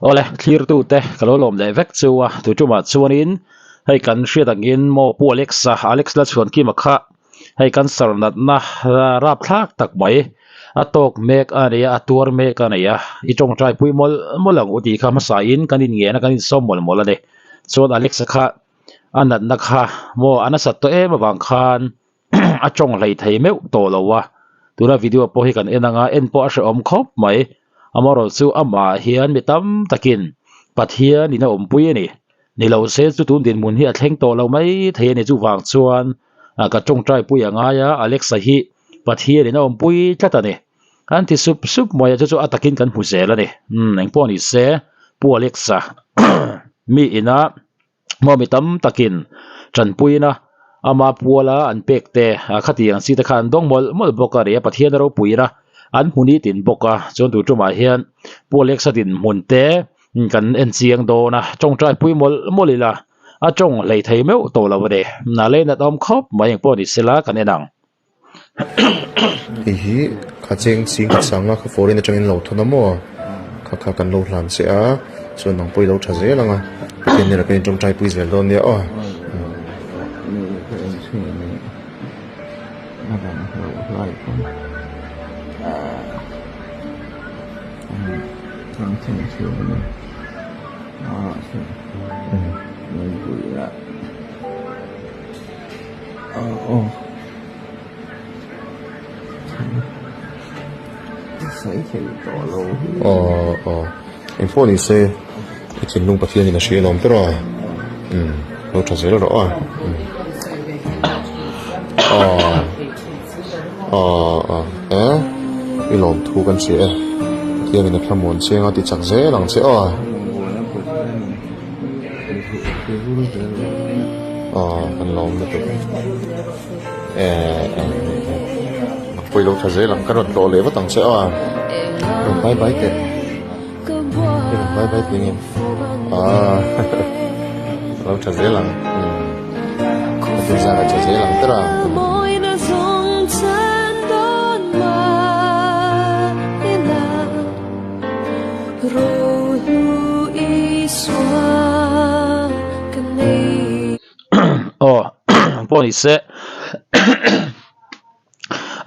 ole clear tu te kalolom le vek chuwa tu chuma chuanin hei kan hriat angin mo pu Alex la chuan ki makha hei kan sarnat na rap thak tak mai atok mek ania atur mek ania I tong trai pui molang uti kha masa in kanin nge na kanin som mol ane chuan Alex kha anat na kha mo anasat to em awang khan achong lei thei meu to lowa tuna video po hi kan enanga en po a om khop mai amaro chu ama hian mitam takin pathia ni na pui ani ni lo se chu tun din mun hi a thleng to lo mai thei ni chu wang chuan ka tong trai pui anga ya Alexa hi pathia ni na pui tlatani an ti sup moya chu atakin kan hu zel ani eng po ni se pu Alexa mi ina mo mitam takin tran pui na ama puala an pekte khati ang sita khan dong mol boka re pathian ro puira an huni tin boka chon tu tuma hian pu Alexa din munte kan en chiang do na chong trai pui molila a chong lei thei meu to lo de na le na dom khop mai po ni sela kan enang hi khacheng sing sanga kha foreign atangin lo thona mo kha kan lo hlan se a chuan nang pui lo tha ze langa ken ne ra ken chong trai pui zel don ne o em phone ni se chin lung pathian ni na she lom tro lo tha ze ro I lom thu kan se pathian ni na khamon chenga ti chak ze lang che kan lom na tu pui lo tha ze lang kan ro le wa tang che bye bye te bye bye te ngem lo tha ze lang tin ra tha ze lang tra po ni se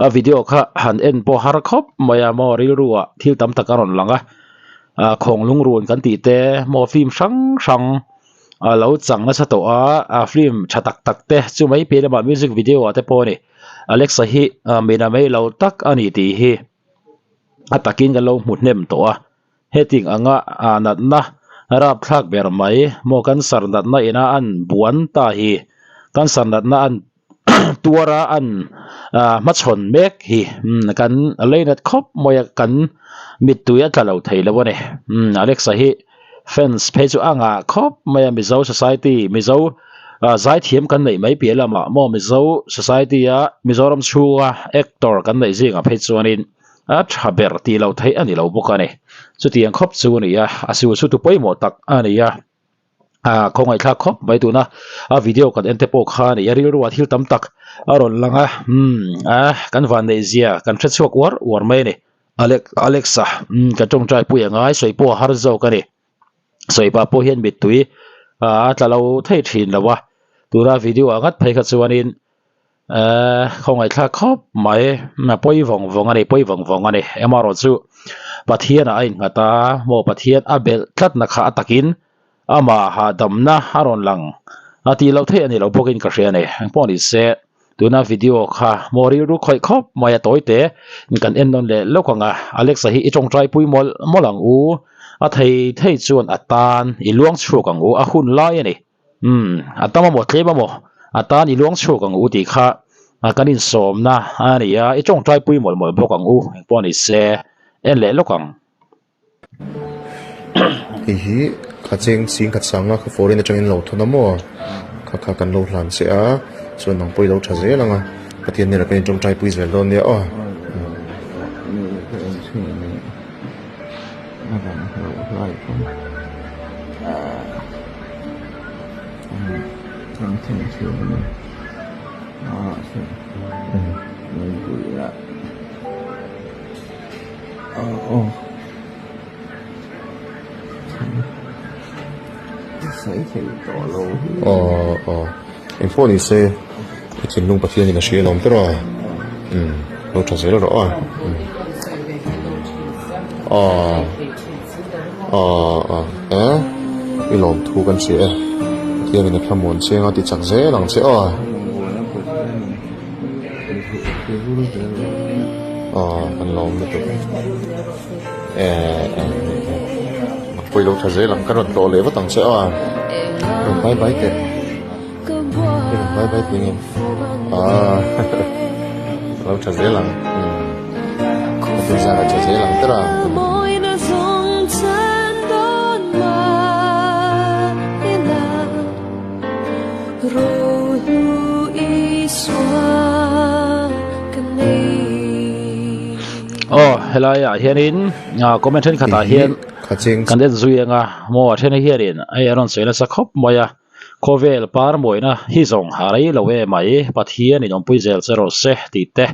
a video kha han en po har khop maya mo ri ruwa thil tam takaron langa khong lung run kan ti te mo film sang lo chang na sa to a film chatak tak te chu mai pe ma music video ate po ni Alexa hi mena mai lo tak ani ti hi atakin ga lo mutnem to a heting anga anat na rap thak ber mai mo kan sarnat na ina an buan ta hi kan sarnat na an tuara an machon mek hi kan leinat khop moya kan mituya talo theilo ne Alexa hi fans page anga khop maya mizo society mizo zai thiam kan nei mai pelama mo mizo society a mizoram chhuwa actor kan nei jinga page chuanin a thaber ti lo thei ani lo bokane chutiang khop chu ni ya asiu chu tu poimo tak ani ya khongai thla khop mai tu na a video kan ente po kha ni yari ruwa thil tam tak aron langa kan van nei zia kan thre chuak war mai ni Alexa ka tong trai pu yangai soi po har zo ka ni soi pa po hian bit tui tlalo thei thin lawa tura video angat phai kha chuanin khongai thla khop mai na poi vong ani emaro chu pathian a in ngata mo pathian abel tlat na kha atakin ama ha damna haron lang ati lo the ani lo bokin ka hriane poni se tuna video kha mori ru khoi khop maya toite kan en non le lokanga Alexa hi itong trai pui molang u a thei chuan atan I luang chhu kang u a hun lai ani atama mo tleba mo atan I luang chhu kang u ti kha kanin som na ani ya itong trai pui mol bokang u poni se en le lokang hi khacheng sing sanga kha foreign atangin lo thona mo kha kan lo hlan se a chuan nang pui lo tha ze langa pathian ni ra ken chong trai pui zel don ne sai thei to lo em phone ni se chin lung pathian in a hria lom te ro lo tha zel ro i lom thu kan se pathian in a thlamon chenga ti chak zelang che kan lom na to poi lo tha zelang kan ron to le wa tang che bye bye te bye bye te ngem lo tha zelang tu za tha zelang te ra helai hianin comment then khata hian kan den zuyenga mo then hianin ai aron sela sakhop moya kovel par moina hi zong harai lowe mai pathian in ompui zel zero se ti te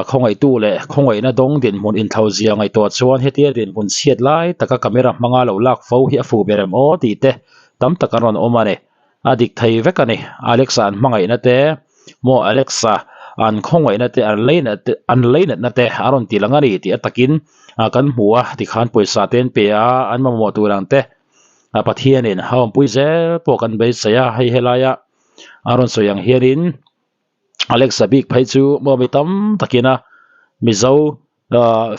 khongai tu le khongai na dong din mun in thau zia ngai to chuan hetia din mun siat lai taka camera manga lo lak fo hi afu berem o ti te tam takaron omane adik thai vekani alexa an mangai na te mo alexa an khongai na te an leina na te aron ti langani ti atakin kan hmuwa ti khan poisa ten pe an mamo turang te pathian in hawm puize pokan be saya hei helaya aron soyang hianin alexa big phai chu mo mi tam takina mizo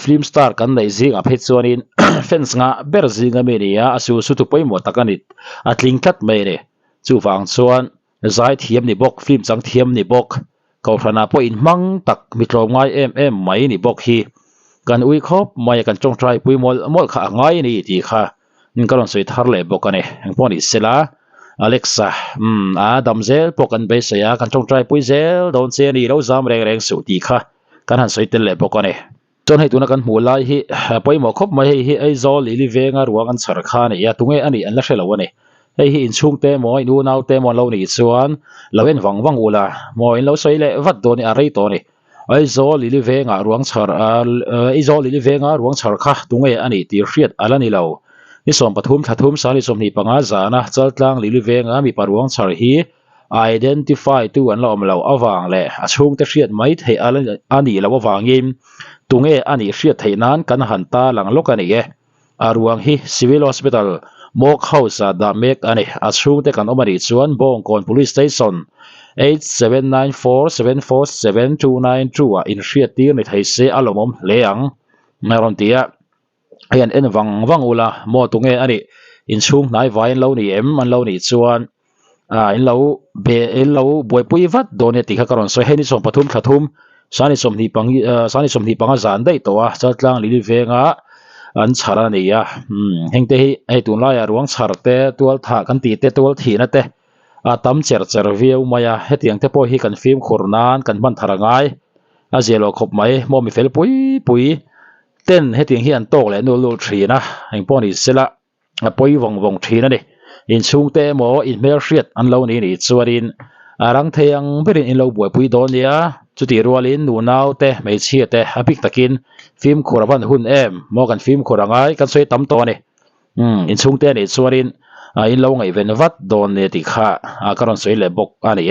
film star kan nei zing a phei chuanin fans nga ber zinga me nia asu su tu poimo takanit atling khat mai re chu wang chuan zai thiam ni bok film chang thiam ni bok ko thana po in mang tak mitlom ngai em mai ni bok hi kan ui khop mai kan chong trai pui mol kha ngai ni ti kha karon soi thar le bokane poni sela alexa adam zel pokan be saya kan chong trai pui zel don che ni lo zam reng su ti kha kan han soi tel le bokane ton hai tuna kan hmu lai hi poi mo khop mai hi ai zol li venga ruang an char kha ni ya tunge ani an la hrelo ani hei hi in chung te mo inu nau te mo lo ni chuan loen wang ula mo in lo soi le vat do ni a rei to ni ai zol li venga ruang char ai zol li venga ruang char kha tunge ani ti hriat alani lo ni som pathum thathum sali som ni panga zana chaltlang li venga mi paruang char hi identify tu an lo amlo awang le achung te hriat mai thei ani lo awangin tunge ani hriat theinan kan hanta lang lokani e aruang hi civil hospital mok house da mek ani achung te kan omari chuan bongkon police station 8794747292 in hriat tir ni thei se alomom leang naron tia hian en wang ula mo tunge ani in chung nai vain lo ni em an lo ni chuan in lo boi pui vat done ti kha karon so heni som pathum thathum sani som ni panga zan dei to a chatlang li venga an chara ni ya hengte hi ai tun la ya ruang char te tual tha kan ti te tual thi na te tam cher view maya hetiang te po hi kan film khurnan kan ban tharangai a zelo khop mai mo mi fel pui ten hetiang hi an tok le no lo thina heng poni sela poi wong thina ni in chung te mo in mer hriat an lo ni chuarin arang theyang berin in lo buai pui don lia chuti rualin nu nau te mei chi te apik takin film khuraban hun em mo kan film khurangai kan soi tam to ni in chung te ni chuarin in lo ngai ven vat don ne ti kha karon soi le bok ani